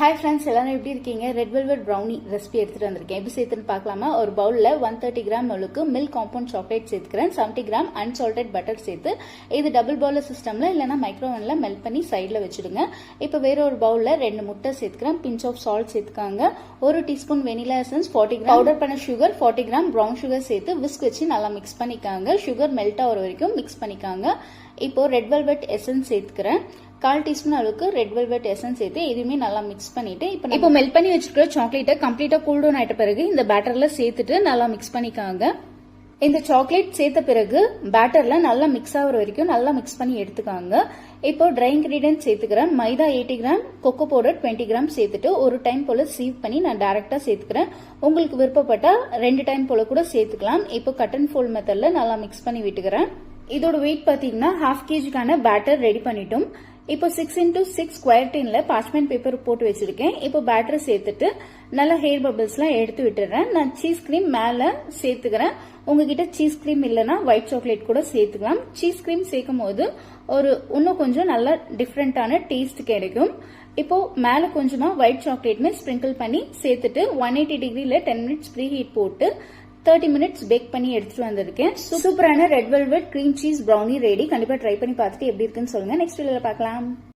Hi friends, எல்லாரும் எப்படி இருக்கீங்க? ரெட் வெல்வெட் ப்ரௌனி ரெசிபி எடுத்துட்டு வந்திருக்கேன். எப்படி சேர்த்துன்னு பார்க்கலாமா? ஒரு பவுல்ல 130 கிராம் அளவுக்கு மில்க் காம்பவுண்ட் சாக்லேட் சேர்த்துக்கிறேன். 70 கிராம் அன்சால்டட் பட்டர் சேர்த்து இது டபுள் பவுலர் சிஸ்டம்ல இல்லைன்னா மைக்ரோவன்ல மெல்ட் பண்ணி சைட்ல வச்சுடுங்க. இப்போ வேற ஒரு பவுல்ல 2 முட்டை சேர்த்துக்கிறேன். பிஞ்ச் ஆஃப் சால்ட் சேர்த்துக்காங்க. 1 teaspoon vanilla essence, 40 gram powder பண்ண சுகர், 40 கிராம் ப்ரௌன் சுகர் சேர்த்து விஸ்க் வச்சு நல்லா மிக்ஸ் பண்ணிக்காங்க. சுகர் மெல்ட் ஆகிற வரைக்கும் மிக்ஸ் பண்ணிக்காங்க. இப்போ ரெட் வெல்வெட் எசன்ஸ் சேர்த்துக்கிறேன். 1/4 டீஸ்பூன் அளவுக்கு ரெட் வெல்வெட் எசன்ஸ் சேர்த்து இதுவுமே நல்லா மிக்ஸ் பண்ணிட்டு இப்போ மெல்ட் பண்ணி வச்சிருக்கிற சாக்லேட்டை கம்ப்ளீட்டா கூல் டவுன் ஆயிட்ட பிறகு இந்த பேட்டர்ல சேர்த்துட்டு நல்லா மிக்ஸ் பண்ணிக்காங்க. இந்த சாக்லேட் சேர்த்த பிறகு பேட்டர்ல நல்லா மிக்ஸ் ஆகிற வரைக்கும் நல்லா மிக்ஸ் பண்ணி எடுத்துக்காங்க. இப்போ ட்ரை இன்கிரீடியன்ட் சேர்த்துக்கிறேன். மைதா 80 கிராம், கொக்கோ பவுடர் 20 கிராம் சேர்த்துட்டு ஒரு டைம் போல சீவ் பண்ணி நான் டைரக்டா சேர்த்துக்கிறேன். உங்களுக்கு விருப்பப்பட்டா 2 டைம் போல கூட சேர்த்துக்கலாம். இப்போ கட் அண்ட் ஃபோல்ட் மெத்தட்ல நல்லா மிக்ஸ் பண்ணி விட்டுக்கிறேன். இதோட வெயிட் பாத்தீங்கன்னா 1/2 kgக்கான பேட்டர் ரெடி பண்ணிட்டோம். இப்போ 6x6 ஸ்கொயர் டின்ல பார்ச்மெண்ட் பேப்பர் போட்டு வச்சிருக்கேன். இப்போ பேட்டர் சேர்த்துட்டு நல்லா ஹேர் பபிள்ஸ் எல்லாம் எடுத்து விட்டுறேன். நான் சீஸ் கிரீம் மேல சேர்த்துக்கிறேன். உங்ககிட்ட சீஸ் கிரீம் இல்லைன்னா ஒயிட் சாக்லேட் கூட சேர்த்துக்கலாம். சீஸ் கிரீம் சேர்க்கும் போது இன்னும் கொஞ்சம் நல்ல டிஃப்ரெண்டான டேஸ்ட் கிடைக்கும். இப்போ மேல கொஞ்சமா ஒயிட் சாக்லேட்மே ஸ்பிரிங்கிள் பண்ணி சேர்த்துட்டு 180 டிகிரில 10 மினிட்ஸ் ப்ரீ ஹீட் போட்டு 30 மினிட்ஸ் பேக் பண்ணி எடுத்துட்டு வந்திருக்கேன். சூப்பரான red velvet cream cheese brownie ready. கண்டிப்பா ட்ரை பண்ணி பார்த்துட்டு எப்படி இருக்குன்னு சொல்லுங்க. நெக்ஸ்ட் வீடியோல பார்க்கலாம்.